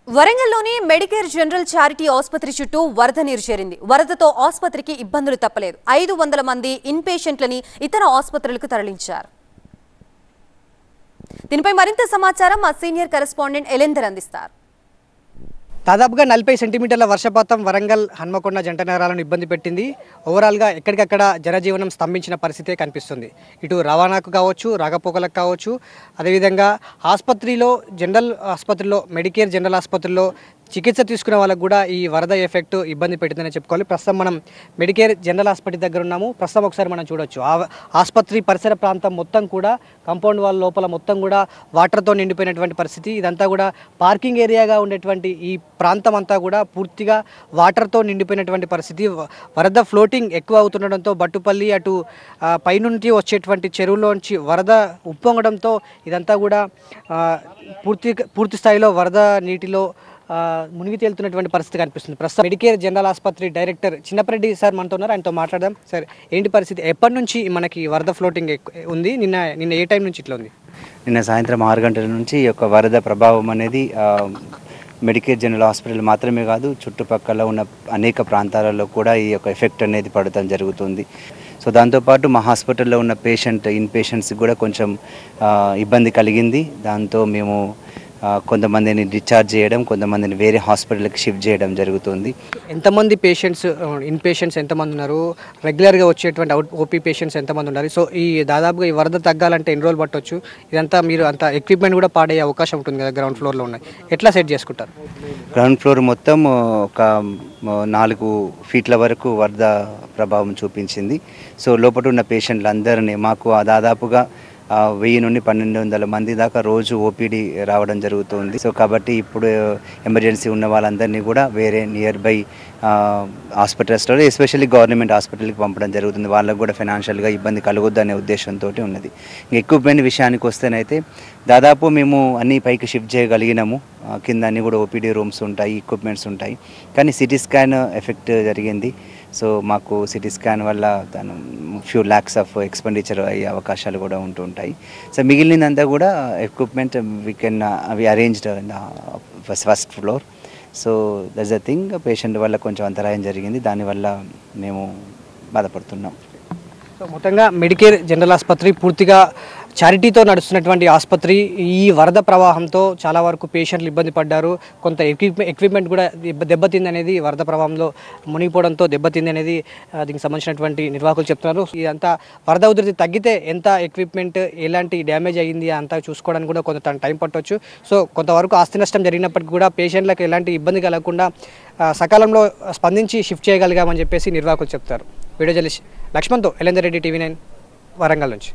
వరంగల్లోని Medicare general charity ఆసుపత్రి చుట్టూ వరద నీరు చేరింది. వరదతో ఆసుపత్రికి ఇబ్బందులు తప్పలేదు. 500 మంది ఇన్ పేషెంట్లని ఇతర ఆసుపత్రులకు తరలించారు. దీనిపై మరింత సమాచారం మా సీనియర్ కరెస్పాండెంట్ ఎలెందర్ అందిస్తారు. దాదాపుగా 40 సెంటీమీటర్ల వర్షపాతం వరంగల్ హన్మకొండ జంట నగరాలను ఇబ్బంది పెట్టింది. ఓవరాల్గా ఎక్కడికక్కడ జనజీవనం స్తంభించిన పరిస్థితే కనిపిస్తుంది. ఇటు రవాణాకు కావచ్చు, రాకపోకలకు కావచ్చు, అదేవిధంగా జనరల్ ఆసుపత్రిలో మెడికేర్ జనరల్ ఆసుపత్రిలో చికిత్స తీసుకునే వాళ్ళకు కూడా ఈ వరద ఎఫెక్ట్ ఇబ్బంది పెట్టిందని చెప్పుకోవాలి. ప్రస్తుతం మనం మెడికేర్ జనరల్ ఆసుపత్రి దగ్గర ఉన్నాము. ప్రస్తుతం ఒకసారి మనం చూడొచ్చు ఆసుపత్రి పరిసర ప్రాంతం మొత్తం కూడా కాంపౌండ్ వాల్ లోపల మొత్తం కూడా వాటర్తో నిండిపోయినటువంటి పరిస్థితి. ఇదంతా కూడా పార్కింగ్ ఏరియాగా ఉండేటువంటి ఈ ప్రాంతం అంతా కూడా పూర్తిగా వాటర్తో నిండిపోయినటువంటి పరిస్థితి. వరద ఫ్లోటింగ్ ఎక్కువ అవుతుండడంతో బట్టుపల్లి అటు పైనుంచి వచ్చేటువంటి చెరువులోంచి వరద ఉప్పొంగడంతో ఇదంతా కూడా పూర్తి స్థాయిలో వరద నీటిలో మునిగి తేలుతున్నటువంటి పరిస్థితి కనిపిస్తుంది. ప్రస్తుతం మెడికేర్ జనరల్ ఆసుపత్రి డైరెక్టర్ చిన్నపరెడ్డి సార్ మనతో ఉన్నారు. ఆయనతో మాట్లాడదాం. సార్, ఏంటి పరిస్థితి? ఎప్పటి నుంచి మనకి వరద ఫ్లోటింగ్ ఉంది? నిన్న ఏ టైం నుంచి ఇట్లా ఉంది? నిన్న సాయంత్రం 6 గంటల నుంచి ఈ యొక్క వరద ప్రభావం అనేది మెడికేర్ జనరల్ హాస్పిటల్ మాత్రమే కాదు, చుట్టుపక్కల ఉన్న అనేక ప్రాంతాలలో కూడా ఈ యొక్క ఎఫెక్ట్ అనేది పడటం జరుగుతుంది. సో దాంతోపాటు మా హాస్పిటల్లో ఉన్న ఇన్ పేషెంట్స్కి కూడా కొంచెం ఇబ్బంది కలిగింది. దాంతో మేము కొంతమందిని డిశ్చార్జ్ చేయడం, కొంతమందిని వేరే హాస్పిటల్కి షిఫ్ట్ చేయడం జరుగుతుంది. ఎంతమంది ఇన్ పేషెంట్స్ ఎంతమంది ఉన్నారు? రెగ్యులర్గా వచ్చేటువంటి ఓపీ పేషెంట్స్ ఎంతమంది ఉన్నారు? సో ఈ దాదాపుగా ఈ వరద తగ్గాలంటే ఎన్ని రోజులు పట్టవచ్చు? ఇదంతా మీరు అంత ఎక్విప్మెంట్ కూడా పాడయ్యే అవకాశం ఉంటుంది కదా, గ్రౌండ్ ఫ్లోర్లో ఉన్నాయి. ఎట్లా సెట్ చేసుకుంటారు? గ్రౌండ్ ఫ్లోర్ మొత్తం ఒక 4 ఫీట్ల వరకు వరద ప్రభావం చూపించింది. సో లోపల ఉన్న పేషెంట్లందరినీ మాకు దాదాపుగా 1000 నుండి 1200 మంది దాకా రోజు ఓపీడీ రావడం జరుగుతుంది. సో కాబట్టి ఇప్పుడు ఎమర్జెన్సీ ఉన్న వాళ్ళందరినీ కూడా వేరే నియర్ బై హాస్పిటల్స్లో, ఎస్పెషల్లీ గవర్నమెంట్ హాస్పిటల్కి పంపడం జరుగుతుంది. వాళ్ళకు కూడా ఫైనాన్షియల్గా ఇబ్బంది కలగొద్దు అనే ఉద్దేశంతో ఉన్నది. ఎక్విప్మెంట్ విషయానికి వస్తేనైతే దాదాపు మేము అన్ని పైకి షిఫ్ట్ చేయగలిగినాము. కింద అన్ని కూడా ఓపీడీ రూమ్స్ ఉంటాయి, ఎక్విప్మెంట్స్ ఉంటాయి. కానీ సిటీ స్కాన్ ఎఫెక్ట్ జరిగింది. సో మాకు సిటీ స్కాన్ వల్ల ఫ్యూ ల్యాక్స్ ఆఫ్ ఎక్స్పెండిచర్ అయ్యే అవకాశాలు కూడా ఉంటుంటాయి. సో మిగిలినంతా కూడా equipment we arranged in the first floor. So that's the thing. Patient వల్ల కొంచెం అంతరాయం జరిగింది, దానివల్ల మేము బాధపడుతున్నాం. సో మొత్తంగా మెడికేర్ జనరల్ ఆసుపత్రి పూర్తిగా చారిటీతో నడుస్తున్నటువంటి ఆసుపత్రి. ఈ వరద ప్రవాహంతో చాలా వరకు పేషెంట్లు ఇబ్బంది పడ్డారు. కొంత ఎక్విప్మెంట్ కూడా దెబ్బతింది అనేది, వరద ప్రవాహంలో మునిగిపోవడంతో దెబ్బతింది అనేది దీనికి సంబంధించినటువంటి నిర్వాహకులు చెప్తున్నారు. ఇదంతా వరద ఉధృతి తగ్గితే ఎంత ఎక్విప్మెంట్ ఎలాంటి డ్యామేజ్ అయ్యింది అంతా చూసుకోవడానికి కూడా కొంత టైం పట్టవచ్చు. సో కొంతవరకు ఆస్తి నష్టం జరిగినప్పటికీ కూడా పేషెంట్లకు ఎలాంటి ఇబ్బంది కలగకుండా సకాలంలో స్పందించి షిఫ్ట్ చేయగలిగామని చెప్పేసి నిర్వాహకులు చెప్తారు. వీడియో జర్నలిస్ట్ లక్ష్మణ్తో ఎలెందర్ రెడ్డి, TV9 వరంగల్ నుంచి.